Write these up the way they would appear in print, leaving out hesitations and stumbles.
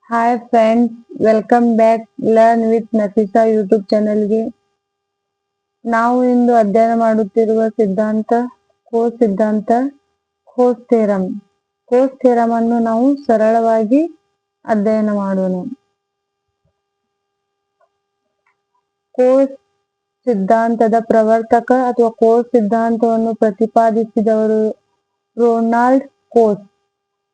Hi friends, welcome back learn with Nafisa YouTube ಚಾನೆಲ್ಗೆ. ನಾವು ಇಂದು ಅಧ್ಯಯನ ಮಾಡುತ್ತಿರುವ ಸಿದ್ಧಾಂತ ಕೋಸ್ ಥಿಯರಂ. ಕೋಸ್ ಥಿಯರಂ ಅನ್ನು ನಾವು ಸರಳವಾಗಿ ಅಧ್ಯಯನ ಮಾಡೋಣ. ಕೋಸ್ ಸಿದ್ಧಾಂತದ ಪ್ರವರ್ತಕ ಅಥವಾ ಕೋಸ್ ಸಿದ್ಧಾಂತವನ್ನು ಪ್ರತಿಪಾದಿಸಿದವರು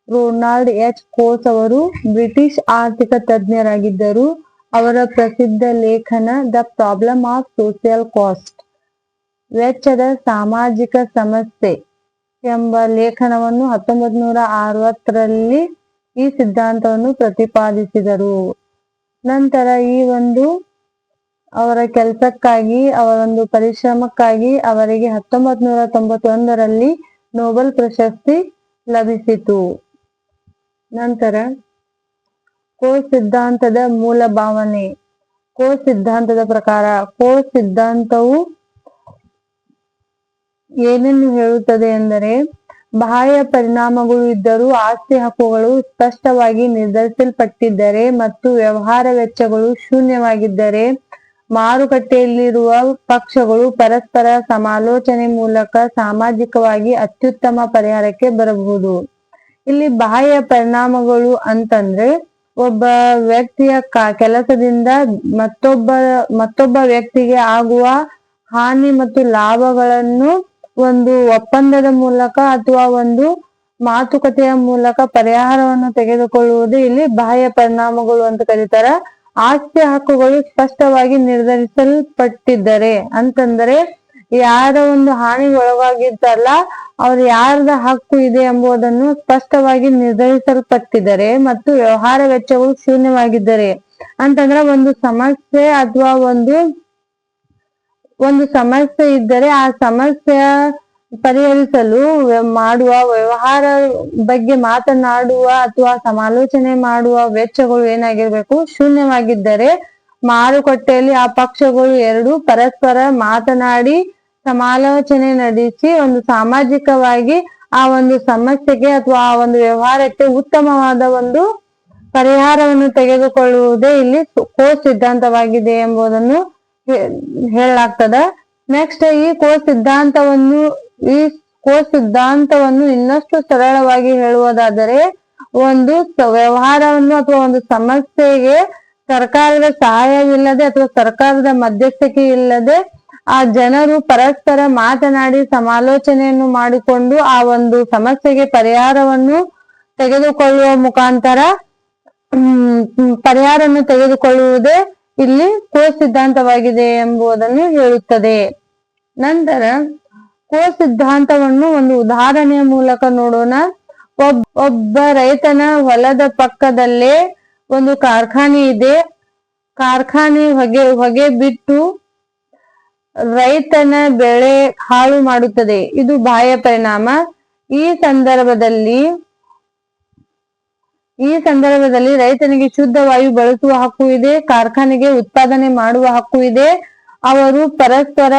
ರೊನಾಲ್ಡ್ ಎಚ್ ಕೋಸ್ ಅವರು ಬ್ರಿಟಿಷ್ ಆರ್ಥಿಕ ತಜ್ಞರಾಗಿದ್ದರು. ಅವರ ಪ್ರಸಿದ್ಧ ಲೇಖನ the problem of social cost, ವೆಚ್ಚದ ಸಾಮಾಜಿಕ ಸಮಸ್ಯೆ ಎಂಬ ಲೇಖನವನ್ನು 1960ರಲ್ಲಿ ಈ ಸಿದ್ಧಾಂತವನ್ನು ಪ್ರತಿಪಾದಿಸಿದರು. ನಂತರ ಅವರ ಕೆಲಸಕ್ಕಾಗಿ, ಅವರ ಒಂದು ಪರಿಶ್ರಮಕ್ಕಾಗಿ ಅವರಿಗೆ 1991ರಲ್ಲಿ ನೊಬೆಲ್ ಪ್ರಶಸ್ತಿ ಲಭಿಸಿತು. ನಂತರ ಕೋಸ್ ಸಿದ್ಧಾಂತದ ಮೂಲ ಭಾವನೆ. ಕೋಸ್ ಸಿದ್ಧಾಂತದ ಪ್ರಕಾರ ಕೋಸ್ ಸಿದ್ಧಾಂತವು ಏನನ್ನು ಹೇಳುತ್ತದೆ ಎಂದರೆ, ಬಾಹ್ಯ ಪರಿಣಾಮಗಳು ಇದ್ದರೂ ಆಸ್ತಿ ಹಕ್ಕುಗಳು ಸ್ಪಷ್ಟವಾಗಿ ನಿರ್ಧರಿಸಲ್ಪಟ್ಟಿದ್ದರೆ ಮತ್ತು ವ್ಯವಹಾರ ವೆಚ್ಚಗಳು ಶೂನ್ಯವಾಗಿದ್ದರೆ ಮಾರುಕಟ್ಟೆಯಲ್ಲಿರುವ ಪಕ್ಷಗಳು ಪರಸ್ಪರ ಸಮಾಲೋಚನೆ ಮೂಲಕ ಸಾಮಾಜಿಕವಾಗಿ ಅತ್ಯುತ್ತಮ ಪರಿಹಾರಕ್ಕೆ ಬರಬಹುದು. ಇಲ್ಲಿ ಬಾಹ್ಯ ಪರಿಣಾಮಗಳು ಅಂತಂದ್ರೆ ಒಬ್ಬ ವ್ಯಕ್ತಿಯ ಕೆಲಸದಿಂದ ಮತ್ತೊಬ್ಬ ವ್ಯಕ್ತಿಗೆ ಆಗುವ ಹಾನಿ ಮತ್ತು ಲಾಭಗಳನ್ನು ಒಂದು ಒಪ್ಪಂದದ ಮೂಲಕ ಅಥವಾ ಒಂದು ಮಾತುಕತೆಯ ಮೂಲಕ ಪರಿಹಾರವನ್ನು ತೆಗೆದುಕೊಳ್ಳುವುದು ಇಲ್ಲಿ ಬಾಹ್ಯ ಪರಿಣಾಮಗಳು ಅಂತ ಕರೀತಾರೆ. ಆಸ್ತಿ ಹಕ್ಕುಗಳು ಸ್ಪಷ್ಟವಾಗಿ ನಿರ್ಧರಿಸಲ್ಪಟ್ಟಿದ್ದರೆ ಅಂತಂದ್ರೆ ಯಾರ ಒಂದು ಹಾನಿಗೆ ಒಳಗಾಗಿದ್ದಲ್ಲ, ಅವ್ರು ಯಾರದ ಹಕ್ಕು ಇದೆ ಎಂಬುದನ್ನು ಸ್ಪಷ್ಟವಾಗಿ ನಿರ್ಧರಿಸಲ್ಪಟ್ಟಿದ್ದಾರೆ ಮತ್ತು ವ್ಯವಹಾರ ವೆಚ್ಚಗಳು ಶೂನ್ಯವಾಗಿದ್ದರೆ ಅಂತಂದ್ರೆ ಒಂದು ಸಮಸ್ಯೆ ಅಥವಾ ಒಂದು ಸಮಸ್ಯೆ ಇದ್ದರೆ ಆ ಸಮಸ್ಯೆಯ ಪರಿಹರಿಸಲು ಮಾಡುವ ವ್ಯವಹಾರ ಬಗ್ಗೆ ಮಾತನಾಡುವ ಅಥವಾ ಸಮಾಲೋಚನೆ ಮಾಡುವ ವೆಚ್ಚಗಳು ಏನಾಗಿರ್ಬೇಕು, ಶೂನ್ಯವಾಗಿದ್ದರೆ ಮಾರುಕಟ್ಟೆಯಲ್ಲಿ ಆ ಪಕ್ಷಗಳು ಎರಡು ಪರಸ್ಪರ ಮಾತನಾಡಿ ಸಮಾಲೋಚನೆ ನಡೆಸಿ ಒಂದು ಸಾಮಾಜಿಕವಾಗಿ ಆ ಒಂದು ಸಮಸ್ಯೆಗೆ ಅಥವಾ ಆ ಒಂದು ವ್ಯವಹಾರಕ್ಕೆ ಉತ್ತಮವಾದ ಒಂದು ಪರಿಹಾರವನ್ನು ತೆಗೆದುಕೊಳ್ಳುವುದೇ ಇಲ್ಲಿ ಕೋಸ್ ಸಿದ್ಧಾಂತವಾಗಿದೆ ಎಂಬುದನ್ನು ಹೇಳಲಾಗ್ತದ. ನೆಕ್ಸ್ಟ್ ಈ ಕೋಸ್ ಸಿದ್ಧಾಂತವನ್ನು ಇನ್ನಷ್ಟು ಸರಳವಾಗಿ ಹೇಳುವುದಾದರೆ, ಒಂದು ವ್ಯವಹಾರವನ್ನು ಅಥವಾ ಒಂದು ಸಮಸ್ಯೆಗೆ ಸರ್ಕಾರದ ಸಹಾಯವಿಲ್ಲದೆ ಅಥವಾ ಸರ್ಕಾರದ ಮಧ್ಯಸ್ಥಿಕೆ ಇಲ್ಲದೆ ಆ ಜನರು ಪರಸ್ಪರ ಮಾತನಾಡಿ ಸಮಾಲೋಚನೆಯನ್ನು ಮಾಡಿಕೊಂಡು ಆ ಒಂದು ಸಮಸ್ಯೆಗೆ ಪರಿಹಾರವನ್ನು ತೆಗೆದುಕೊಳ್ಳುವುದೇ ಇಲ್ಲಿ ಕೋಸ್ ಸಿದ್ಧಾಂತವಾಗಿದೆ ಎಂಬುದನ್ನು ಹೇಳುತ್ತದೆ. ನಂತರ ಕೋಸ್ ಸಿದ್ಧಾಂತವನ್ನು ಒಂದು ಉದಾಹರಣೆಯ ಮೂಲಕ ನೋಡೋಣ. ಒಬ್ಬ ರೈತನ ಹೊಲದ ಪಕ್ಕದಲ್ಲೇ ಒಂದು ಕಾರ್ಖಾನೆ ಇದೆ. ಕಾರ್ಖಾನೆ ಹೊಗೆ ಬಿಟ್ಟು ರೈತನ ಬೆಳೆ ಹಾಳು ಮಾಡುತ್ತದೆ. ಇದು ಬಾಹ್ಯ ಪರಿಣಾಮ. ಈ ಸಂದರ್ಭದಲ್ಲಿ ರೈತನಿಗೆ ಶುದ್ಧ ವಾಯು ಬಳಸುವ ಹಕ್ಕು ಇದೆ, ಕಾರ್ಖಾನೆಗೆ ಉತ್ಪಾದನೆ ಮಾಡುವ ಹಕ್ಕು ಇದೆ. ಅವರು ಪರಸ್ಪರ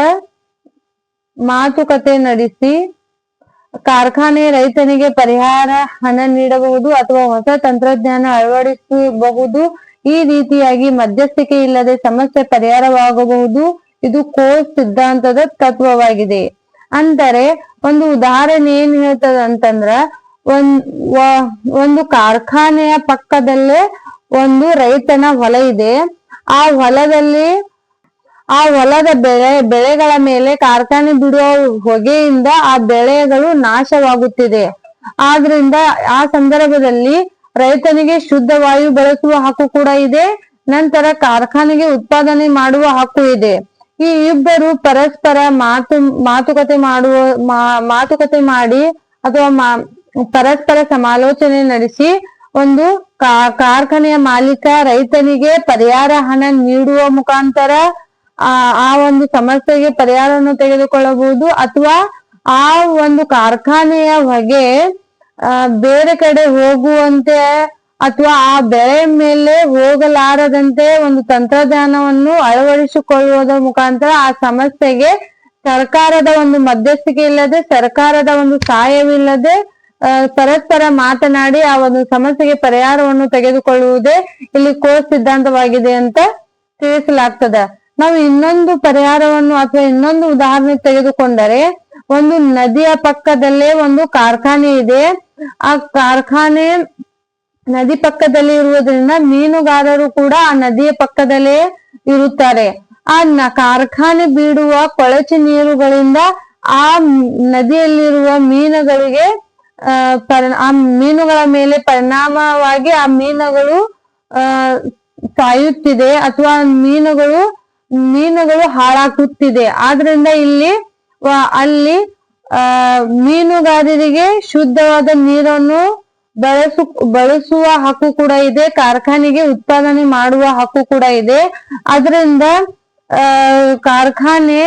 ಮಾತುಕತೆ ನಡೆಸಿ ಕಾರ್ಖಾನೆ ರೈತನಿಗೆ ಪರಿಹಾರ ಹಣ ನೀಡಬಹುದು ಅಥವಾ ಹೊಸ ತಂತ್ರಜ್ಞಾನ ಅಳವಡಿಸಬಹುದು. ಈ ರೀತಿಯಾಗಿ ಮಧ್ಯಸ್ಥಿಕೆ ಇಲ್ಲದೆ ಸಮಸ್ಯೆ ಪರಿಹಾರವಾಗಬಹುದು. ಇದು ಕೋಸ್ ಸಿದ್ಧಾಂತದ ತತ್ವವಾಗಿದೆ. ಅಂದರೆ ಒಂದು ಉದಾಹರಣೆ ಏನ್ ಹೇಳ್ತದ ಅಂತಂದ್ರ, ಒಂದು ಕಾರ್ಖಾನೆಯ ಪಕ್ಕದಲ್ಲೇ ಒಂದು ರೈತನ ಹೊಲ ಇದೆ. ಆ ಹೊಲದ ಬೆಳೆಗಳ ಮೇಲೆ ಕಾರ್ಖಾನೆ ಬಿಡುವ ಹೊಗೆಯಿಂದ ಆ ಬೆಳೆಗಳು ನಾಶವಾಗುತ್ತಿದೆ. ಆದ್ರಿಂದ ಆ ಸಂದರ್ಭದಲ್ಲಿ ರೈತನಿಗೆ ಶುದ್ಧ ವಾಯು ಬಳಸುವ ಹಕ್ಕು ಕೂಡ ಇದೆ, ನಂತರ ಕಾರ್ಖಾನೆಗೆ ಉತ್ಪಾದನೆ ಮಾಡುವ ಹಕ್ಕು ಇದೆ. ಈ ಇಬ್ಬರು ಪರಸ್ಪರ ಮಾತುಕತೆ ಮಾಡಿ ಅಥವಾ ಪರಸ್ಪರ ಸಮಾಲೋಚನೆ ನಡೆಸಿ ಒಂದು ಕಾರ್ಖಾನೆಯ ಮಾಲೀಕ ರೈತನಿಗೆ ಪರಿಹಾರ ಹಣ ನೀಡುವ ಮುಖಾಂತರ ಆ ಒಂದು ಸಮಸ್ಯೆಗೆ ಪರಿಹಾರವನ್ನು ತೆಗೆದುಕೊಳ್ಳಬಹುದು. ಅಥವಾ ಆ ಒಂದು ಕಾರ್ಖಾನೆಯ ಹೊಗೆ ಬೇರೆ ಕಡೆ ಹೋಗುವಂತೆ ಅಥವಾ ಆ ಬೆಳೆ ಮೇಲೆ ಹೋಗಲಾರದಂತೆ ಒಂದು ತಂತ್ರಜ್ಞಾನವನ್ನು ಅಳವಡಿಸಿಕೊಳ್ಳುವುದರ ಮುಖಾಂತರ ಆ ಸಮಸ್ಯೆಗೆ ಸರ್ಕಾರದ ಒಂದು ಮಧ್ಯಸ್ಥಿಕೆ ಇಲ್ಲದೆ, ಸರ್ಕಾರದ ಒಂದು ಸಹಾಯವಿಲ್ಲದೆ ಪರಸ್ಪರ ಮಾತನಾಡಿ ಆ ಒಂದು ಸಮಸ್ಯೆಗೆ ಪರಿಹಾರವನ್ನು ತೆಗೆದುಕೊಳ್ಳುವುದೇ ಇಲ್ಲಿ ಕೋರ್ಸ್ ಸಿದ್ಧಾಂತವಾಗಿದೆ ಅಂತ ತಿಳಿಸಲಾಗ್ತದೆ. ನಾವು ಇನ್ನೊಂದು ಪರಿಹಾರವನ್ನು ಅಥವಾ ಇನ್ನೊಂದು ಉದಾಹರಣೆ ತೆಗೆದುಕೊಂಡರೆ, ಒಂದು ನದಿಯ ಪಕ್ಕದಲ್ಲೇ ಒಂದು ಕಾರ್ಖಾನೆ ಇದೆ. ಆ ಕಾರ್ಖಾನೆ ನದಿ ಪಕ್ಕದಲ್ಲಿ ಇರುವುದರಿಂದ ಮೀನುಗಾರರು ಕೂಡ ಆ ನದಿಯ ಪಕ್ಕದಲ್ಲೇ ಇರುತ್ತಾರೆ. ಆ ಕಾರ್ಖಾನೆ ಬಿಡುವ ಕೊಳಚೆ ನೀರುಗಳಿಂದ ಆ ನದಿಯಲ್ಲಿರುವ ಮೀನುಗಳಿಗೆ ಆ ಮೀನುಗಳ ಮೇಲೆ ಪರಿಣಾಮವಾಗಿ ಆ ಮೀನುಗಳು ಸಾಯುತ್ತಿದೆ ಅಥವಾ ಮೀನುಗಳು ಹಾಳಾಗುತ್ತಿದೆ. ಆದ್ರಿಂದ ಅಲ್ಲಿ ಮೀನುಗಾರರಿಗೆ ಶುದ್ಧವಾದ ನೀರನ್ನು ಬಳಸುವ ಹಕ್ಕು ಕೂಡ ಇದೆ, ಕಾರ್ಖಾನೆಗೆ ಉತ್ಪಾದನೆ ಮಾಡುವ ಹಕ್ಕು ಕೂಡ ಇದೆ. ಅದರಿಂದ ಕಾರ್ಖಾನೆ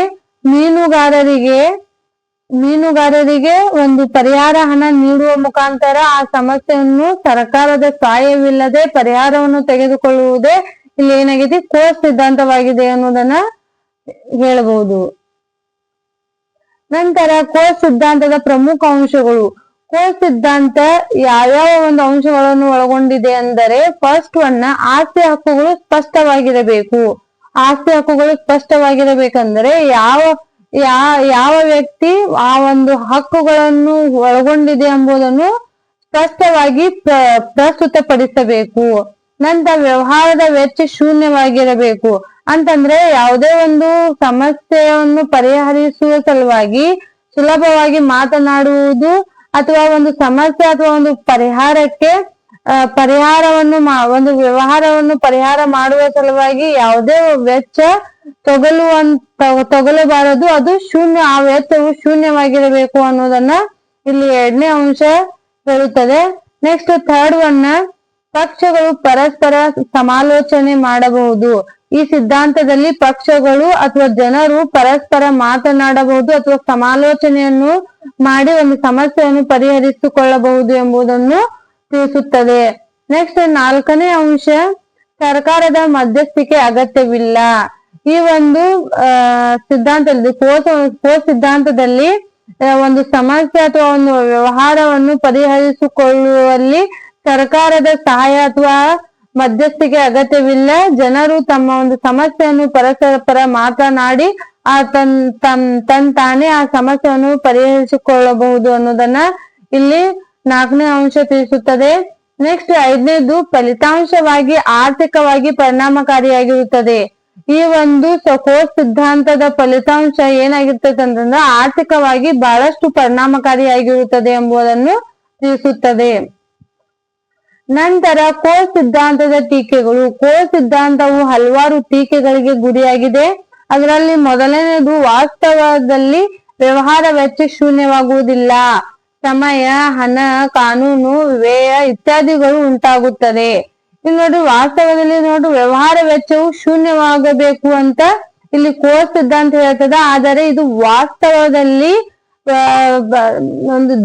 ಮೀನುಗಾರರಿಗೆ ಒಂದು ಪರಿಹಾರ ಹಣ ನೀಡುವ ಮುಖಾಂತರ ಆ ಸಮಸ್ಯೆಯನ್ನು ಸರ್ಕಾರದ ಸಹಾಯವಿಲ್ಲದೆ ಪರಿಹಾರವನ್ನು ತೆಗೆದುಕೊಳ್ಳುವುದೇ ಇಲ್ಲಿ ಏನಾಗಿದೆ, ಕೋರ್ಸ್ ಸಿದ್ಧಾಂತವಾಗಿದೆ ಅನ್ನೋದನ್ನ ಹೇಳಬಹುದು. ನಂತರ ಕೋರ್ಸ್ ಸಿದ್ಧಾಂತದ ಪ್ರಮುಖ ಅಂಶಗಳು. ಕೋರ್ಸ್ ಸಿದ್ಧಾಂತ ಯಾವ್ಯಾವ ಒಂದು ಅಂಶಗಳನ್ನು ಒಳಗೊಂಡಿದೆ ಅಂದರೆ, ಫಸ್ಟ್ ಆಸ್ತಿ ಹಕ್ಕುಗಳು ಸ್ಪಷ್ಟವಾಗಿರಬೇಕು. ಆಸ್ತಿ ಹಕ್ಕುಗಳು ಸ್ಪಷ್ಟವಾಗಿರಬೇಕಂದ್ರೆ ಯಾವ ವ್ಯಕ್ತಿ ಆ ಒಂದು ಹಕ್ಕುಗಳನ್ನು ಒಳಗೊಂಡಿದೆ ಎಂಬುದನ್ನು ಸ್ಪಷ್ಟವಾಗಿ ಪ್ರಸ್ತುತಪಡಿಸಬೇಕು. ನಂತರ ವ್ಯವಹಾರದ ವೆಚ್ಚ ಶೂನ್ಯವಾಗಿರಬೇಕು. ಅಂತಂದ್ರೆ ಯಾವುದೇ ಒಂದು ಸಮಸ್ಯೆಯನ್ನು ಪರಿಹರಿಸುವ ಸಲುವಾಗಿ ಸುಲಭವಾಗಿ ಮಾತನಾಡುವುದು ಅಥವಾ ಒಂದು ಸಮಸ್ಯೆ ಅಥವಾ ಒಂದು ಒಂದು ವ್ಯವಹಾರವನ್ನು ಪರಿಹಾರ ಮಾಡುವ ಸಲುವಾಗಿ ಯಾವುದೇ ವೆಚ್ಚ ತಗೊಳ್ಳಬಾರದು. ಅದು ಆ ವೆಚ್ಚವು ಶೂನ್ಯವಾಗಿರಬೇಕು ಅನ್ನೋದನ್ನ ಇಲ್ಲಿ ಎರಡನೇ ಅಂಶ ಹೇಳುತ್ತದೆ. ನೆಕ್ಸ್ಟ್ ಥರ್ಡ್ ಪಕ್ಷಗಳು ಪರಸ್ಪರ ಸಮಾಲೋಚನೆ ಮಾಡಬಹುದು. ಈ ಸಿದ್ಧಾಂತದಲ್ಲಿ ಪಕ್ಷಗಳು ಅಥವಾ ಜನರು ಪರಸ್ಪರ ಮಾತನಾಡಬಹುದು ಅಥವಾ ಸಮಾಲೋಚನೆಯನ್ನು ಮಾಡಿ ಒಂದು ಸಮಸ್ಯೆಯನ್ನು ಪರಿಹರಿಸಿಕೊಳ್ಳಬಹುದು ಎಂಬುದನ್ನು ತಿಳಿಸುತ್ತದೆ. ನೆಕ್ಸ್ಟ್ ನಾಲ್ಕನೇ ಅಂಶ, ಸರ್ಕಾರದ ಮಧ್ಯಸ್ಥಿಕೆ ಅಗತ್ಯವಿಲ್ಲ. ಈ ಒಂದು ಸಿದ್ಧಾಂತದಲ್ಲಿ ಕೋರ್ಸ್ ಸಿದ್ಧಾಂತದಲ್ಲಿ ಒಂದು ಸಮಸ್ಯೆ ಅಥವಾ ಒಂದು ವ್ಯವಹಾರವನ್ನು ಪರಿಹರಿಸಿಕೊಳ್ಳುವಲ್ಲಿ ಸರ್ಕಾರದ ಸಹಾಯ ಅಥವಾ ಮಧ್ಯಸ್ಥಿಕೆ ಅಗತ್ಯವಿಲ್ಲ. ಜನರು ತಮ್ಮ ಒಂದು ಸಮಸ್ಯೆಯನ್ನು ಪರಸ್ಪರ ಮಾತನಾಡಿ ತಾನೇ ಆ ಸಮಸ್ಯೆಯನ್ನು ಪರಿಹರಿಸಿಕೊಳ್ಳಬಹುದು ಅನ್ನೋದನ್ನ ಇಲ್ಲಿ ನಾಲ್ಕನೇ ಅಂಶ ತಿಳಿಸುತ್ತದೆ. ನೆಕ್ಸ್ಟ್ ಐದನೇದು, ಫಲಿತಾಂಶವಾಗಿ ಆರ್ಥಿಕವಾಗಿ ಪರಿಣಾಮಕಾರಿಯಾಗಿರುತ್ತದೆ. ಈ ಒಂದು ಕೋರ್ಸ್ ಸಿದ್ಧಾಂತದ ಫಲಿತಾಂಶ ಏನಾಗಿರ್ತದೆ ಅಂತಂದ್ರೆ ಆರ್ಥಿಕವಾಗಿ ಬಹಳಷ್ಟು ಪರಿಣಾಮಕಾರಿಯಾಗಿರುತ್ತದೆ ಎಂಬುದನ್ನು ತಿಳಿಸುತ್ತದೆ. ನಂತರ ಕೋರ್ಸ್ ಸಿದ್ಧಾಂತದ ಟೀಕೆಗಳು. ಕೋರ್ಸ್ ಸಿದ್ಧಾಂತವು ಹಲವಾರು ಟೀಕೆಗಳಿಗೆ ಗುರಿಯಾಗಿದೆ. ಅದರಲ್ಲಿ ಮೊದಲನೇದು, ವಾಸ್ತವದಲ್ಲಿ ವ್ಯವಹಾರ ವೆಚ್ಚ ಶೂನ್ಯವಾಗುವುದಿಲ್ಲ. ಸಮಯ, ಹಣ, ಕಾನೂನು ವ್ಯಯ ಇತ್ಯಾದಿಗಳು ಉಂಟಾಗುತ್ತದೆ. ಇಲ್ಲಿ ನೋಡ್ರಿ, ವಾಸ್ತವದಲ್ಲಿ ವ್ಯವಹಾರ ವೆಚ್ಚವು ಶೂನ್ಯವಾಗಬೇಕು ಅಂತ ಇಲ್ಲಿ ಕೋರ್ಸ್ ಸಿದ್ಧಾಂತ ಹೇಳ್ತದ. ಆದರೆ ಇದು ವಾಸ್ತವದಲ್ಲಿ ಒಂದು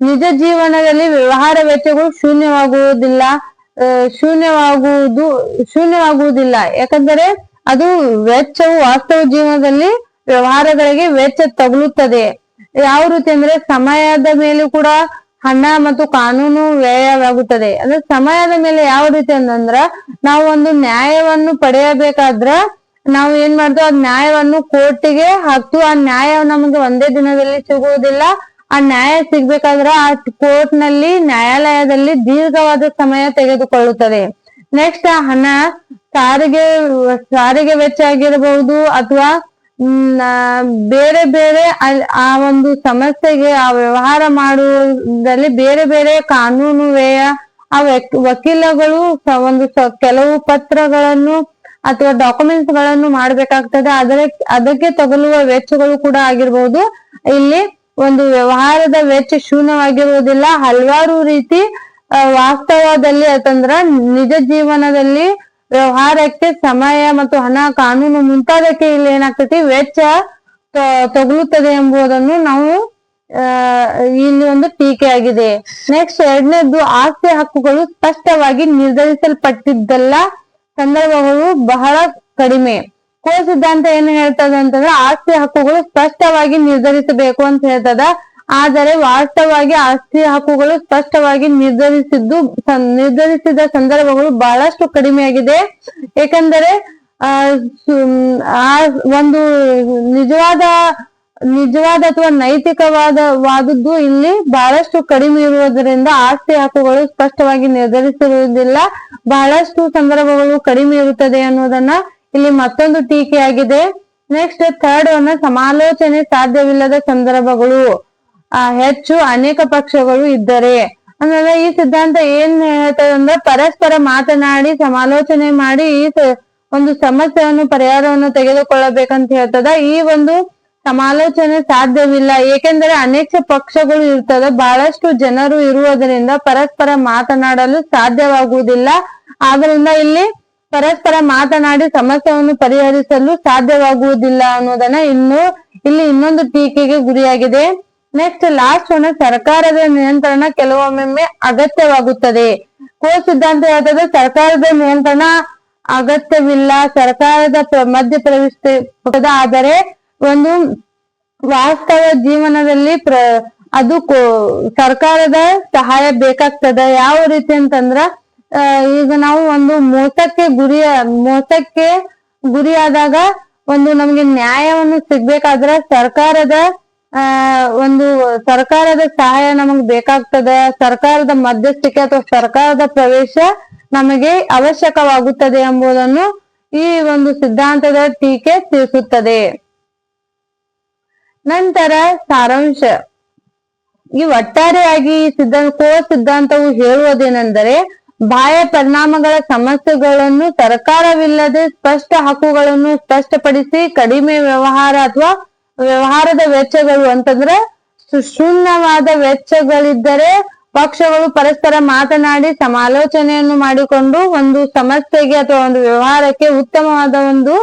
ನಿಜ ಜೀವನದಲ್ಲಿ ವ್ಯವಹಾರ ವೆಚ್ಚಗಳು ಶೂನ್ಯವಾಗುವುದಿಲ್ಲ. ಯಾಕಂದರೆ ಅದು ವೆಚ್ಚವು ವಾಸ್ತವ ಜೀವನದಲ್ಲಿ ವ್ಯವಹಾರಗಳಿಗೆ ವೆಚ್ಚ ತಗುಲುತ್ತದೆ. ಯಾವ ರೀತಿ ಅಂದ್ರೆ ಸಮಯದ ಮೇಲೆ ಕೂಡ ಹಣ ಮತ್ತು ಕಾನೂನು ವ್ಯಯವಾಗುತ್ತದೆ. ಅಂದ್ರೆ ಸಮಯದ ಮೇಲೆ ಯಾವ ರೀತಿ ಅಂತಂದ್ರ, ನಾವು ಒಂದು ನ್ಯಾಯವನ್ನು ಪಡೆಯಬೇಕಾದ್ರ ನಾವು ಏನ್ ಮಾಡ್ತೀವಿ, ಆ ನ್ಯಾಯವನ್ನು ಕೋರ್ಟಿಗೆ ಹಾಕ್ತೀವಿ. ಆ ನ್ಯಾಯ ನಮಗೆ ಒಂದೇ ದಿನದಲ್ಲಿ ಸಿಗುವುದಿಲ್ಲ. ಆ ನ್ಯಾಯ ಸಿಗ್ಬೇಕಾದ್ರ ಆ ನ್ಯಾಯಾಲಯದಲ್ಲಿ ದೀರ್ಘವಾದ ಸಮಯ ತೆಗೆದುಕೊಳ್ಳುತ್ತದೆ. ನೆಕ್ಸ್ಟ್ ಹಣ, ಸಾರಿಗೆ ವೆಚ್ಚ ಆಗಿರಬಹುದು ಅಥವಾ ಬೇರೆ ಬೇರೆ ಆ ಒಂದು ಸಮಸ್ಯೆಗೆ ಆ ವ್ಯವಹಾರ ಮಾಡುವುದರಲ್ಲಿ ಬೇರೆ ಬೇರೆ ಕಾನೂನು ವ್ಯಯ, ಆ ವಕೀಲಗಳು ಕೆಲವು ಪತ್ರಗಳನ್ನು ಅಥವಾ ಡಾಕ್ಯುಮೆಂಟ್ಸ್ ಗಳನ್ನು ಮಾಡ್ಬೇಕಾಗ್ತದೆ. ಅದಕ್ಕೆ ತಗುಲುವ ವೆಚ್ಚಗಳು ಕೂಡ ಆಗಿರ್ಬಹುದು. ಇಲ್ಲಿ ಒಂದು ವ್ಯವಹಾರದ ವೆಚ್ಚ ಶೂನ್ಯವಾಗಿರುವುದಿಲ್ಲ. ಹಲವಾರು ರೀತಿ ವಾಸ್ತವದಲ್ಲಿ ಅಂತಂದ್ರ ನಿಜ ಜೀವನದಲ್ಲಿ ವ್ಯವಹಾರಕ್ಕೆ ಸಮಯ ಮತ್ತು ಹಣ, ಕಾನೂನು ಮುಂತಾದಕ್ಕೆ ಇಲ್ಲಿ ಏನಾಗ್ತೈತಿ, ವೆಚ್ಚ ತಗುಲುತ್ತದೆ ಎಂಬುದನ್ನು ನಾವು ಇಲ್ಲಿ ಒಂದು ಟೀಕೆ ಆಗಿದೆ. ನೆಕ್ಸ್ಟ್ ಎರಡನೇದು, ಆಸ್ತಿ ಹಕ್ಕುಗಳು ಸ್ಪಷ್ಟವಾಗಿ ನಿರ್ಧರಿಸಲ್ಪಟ್ಟಿದ್ದಲ್ಲ ಸಂದರ್ಭಗಳು ಬಹಳ ಕಡಿಮೆ. ಕೋರ್ಸ್ ಸಿದ್ಧಾಂತ ಏನ್ ಹೇಳ್ತದ ಅಂತಂದ್ರೆ ಆಸ್ತಿ ಹಕ್ಕುಗಳು ಸ್ಪಷ್ಟವಾಗಿ ನಿರ್ಧರಿಸಬೇಕು ಅಂತ ಹೇಳ್ತದ. ಆದರೆ ವಾಸ್ತವವಾಗಿ ಆಸ್ತಿ ಹಕ್ಕುಗಳು ಸ್ಪಷ್ಟವಾಗಿ ನಿರ್ಧರಿಸಿದ ಸಂದರ್ಭಗಳು ಬಹಳಷ್ಟು ಕಡಿಮೆಯಾಗಿದೆ. ಏಕೆಂದರೆ ಆ ಒಂದು ನಿಜವಾದ ಅಥವಾ ನೈತಿಕವಾದದ್ದು ಇಲ್ಲಿ ಬಹಳಷ್ಟು ಕಡಿಮೆ ಇರುವುದರಿಂದ ಆಸ್ತಿ ಹಕ್ಕುಗಳು ಸ್ಪಷ್ಟವಾಗಿ ನಿರ್ಧರಿಸಿರುವುದಿಲ್ಲ. ಬಹಳಷ್ಟು ಸಂದರ್ಭಗಳು ಕಡಿಮೆ ಇರುತ್ತದೆ ಅನ್ನೋದನ್ನ ಇಲ್ಲಿ ಮತ್ತೊಂದು ಟೀಕೆಯಾಗಿದೆ. ನೆಕ್ಸ್ಟ್ ಥರ್ಡ್ ಒನ್, ಸಮಾಲೋಚನೆ ಸಾಧ್ಯವಿಲ್ಲದ ಸಂದರ್ಭಗಳು ಹೆಚ್ಚು ಅನೇಕ ಪಕ್ಷಗಳು ಇದ್ದರೆ. ಅಂದ್ರೆ ಈ ಸಿದ್ಧಾಂತ ಏನ್ ಹೇಳ್ತದೆ ಅಂದ್ರೆ, ಪರಸ್ಪರ ಮಾತನಾಡಿ ಸಮಾಲೋಚನೆ ಮಾಡಿ ಈ ಒಂದು ಸಮಸ್ಯೆಯನ್ನು ಪರಿಹಾರವನ್ನು ತೆಗೆದುಕೊಳ್ಳಬೇಕಂತ ಹೇಳ್ತದ. ಈ ಒಂದು ಸಮಾಲೋಚನೆ ಸಾಧ್ಯವಿಲ್ಲ, ಏಕೆಂದರೆ ಅನೇಕ ಪಕ್ಷಗಳು ಇರ್ತದೆ, ಬಹಳಷ್ಟು ಜನರು ಇರುವುದರಿಂದ ಪರಸ್ಪರ ಮಾತನಾಡಲು ಸಾಧ್ಯವಾಗುವುದಿಲ್ಲ. ಆದ್ರಿಂದ ಇಲ್ಲಿ ಪರಸ್ಪರ ಮಾತನಾಡಿ ಸಮಸ್ಯೆಯನ್ನು ಪರಿಹರಿಸಲು ಸಾಧ್ಯವಾಗುವುದಿಲ್ಲ ಅನ್ನೋದನ್ನ ಇಲ್ಲಿ ಇನ್ನೊಂದು ಟೀಕೆಗೆ ಗುರಿಯಾಗಿದೆ. ನೆಕ್ಸ್ಟ್ ಲಾಸ್ಟ್ ಒನ್, ಸರ್ಕಾರದ ನಿಯಂತ್ರಣ ಕೆಲವೊಮ್ಮೆ ಅಗತ್ಯವಾಗುತ್ತದೆ. ಸಿದ್ಧಾಂತ ಹೇಳ್ತದೆ ಸರ್ಕಾರದ ನಿಯಂತ್ರಣ ಅಗತ್ಯವಿಲ್ಲ, ಸರ್ಕಾರದ ಮಧ್ಯ ಪ್ರವೇಶಿಸುತ್ತದೆ. ಆದರೆ ಒಂದು ವಾಸ್ತವ ಜೀವನದಲ್ಲಿ ಅದು ಸರ್ಕಾರದ ಸಹಾಯ ಬೇಕಾಗ್ತದ. ಯಾವ ರೀತಿ ಅಂತಂದ್ರ, ಈಗ ನಾವು ಒಂದು ಮೋಸಕ್ಕೆ ಗುರಿಯಾದಾಗ ಒಂದು ನಮ್ಗೆ ನ್ಯಾಯವನ್ನು ಸಿಗ್ಬೇಕಾದ್ರೆ ಸರ್ಕಾರದ ಸಹಾಯ ನಮಗ್ ಬೇಕಾಗ್ತದ. ಸರ್ಕಾರದ ಮಧ್ಯಸ್ಥಿಕೆ ಅಥವಾ ಸರ್ಕಾರದ ಪ್ರವೇಶ ನಮಗೆ ಅವಶ್ಯಕವಾಗುತ್ತದೆ ಎಂಬುದನ್ನು ಈ ಒಂದು ಸಿದ್ಧಾಂತದ ಟೀಕೆ ತಿಳಿಸುತ್ತದೆ. ನಂತರ ಸಾರಾಂಶ. ಈ ಒಟ್ಟಾರೆಯಾಗಿ ಈ ಸಿದ್ಧಾಂತವು ಹೇಳುವುದೇನೆಂದರೆ, ಬಾಹ್ಯ ಪರಿಣಾಮಗಳ ಸಮಸ್ಯೆಗಳನ್ನು ಸರ್ಕಾರವಿಲ್ಲದೆ ಸ್ಪಷ್ಟ ಹಕ್ಕುಗಳನ್ನು ಸ್ಪಷ್ಟಪಡಿಸಿ ಕಡಿಮೆ ವ್ಯವಹಾರದ ವೆಚ್ಚಗಳು ಅಂತಂದ್ರೆ ಶೂನ್ಯವಾದ ವೆಚ್ಚಗಳಿದ್ದರೆ ಪಕ್ಷಗಳು ಪರಸ್ಪರ ಮಾತನಾಡಿ ಸಮಾಲೋಚನೆಯನ್ನು ಮಾಡಿಕೊಂಡು ಒಂದು ಸಮಸ್ಯೆಗೆ ಅಥವಾ ಒಂದು ವ್ಯವಹಾರಕ್ಕೆ ಉತ್ತಮವಾದ ಒಂದು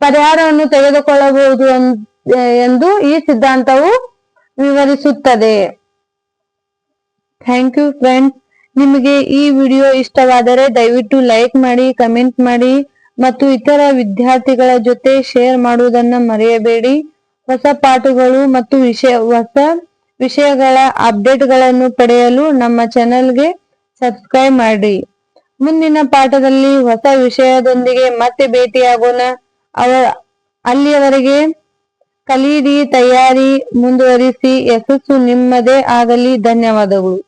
ಪರಿಹಾರವನ್ನು ತೆಗೆದುಕೊಳ್ಳಬಹುದು ಎಂದು ಈ ಸಿದ್ಧಾಂತವು ವಿವರಿಸುತ್ತದೆ. Thank you friends. ನಿಮಗೆ ಈ ವಿಡಿಯೋ ಇಷ್ಟವಾದರೆ ದಯವಿಟ್ಟು ಲೈಕ್ ಮಾಡಿ, ಕಮೆಂಟ್ ಮಾಡಿ ಮತ್ತು ಇತರ ವಿದ್ಯಾರ್ಥಿಗಳ ಜೊತೆ ಶೇರ್ ಮಾಡುವುದನ್ನ ಮರೆಯಬೇಡಿ. ಹೊಸ ಪಾಠಗಳು ಮತ್ತು ಹೊಸ ವಿಷಯಗಳ ಅಪ್ಡೇಟ್ಗಳನ್ನು ಪಡೆಯಲು ನಮ್ಮ ಚಾನೆಲ್ಗೆ ಸಬ್ಸ್ಕ್ರೈಬ್ ಮಾಡಿ. ಮುಂದಿನ ಪಾಠದಲ್ಲಿ ಹೊಸ ವಿಷಯದೊಂದಿಗೆ ಮತ್ತೆ ಭೇಟಿಯಾಗೋಣ. ಅಲ್ಲಿಯವರೆಗೆ ಕಲಿಯಿರಿ, ತಯಾರಿ ಮುಂದುವರಿಸಿ, ಯಶಸ್ಸು ನಿಮ್ಮದೇ ಆಗಲಿ. ಧನ್ಯವಾದಗಳು.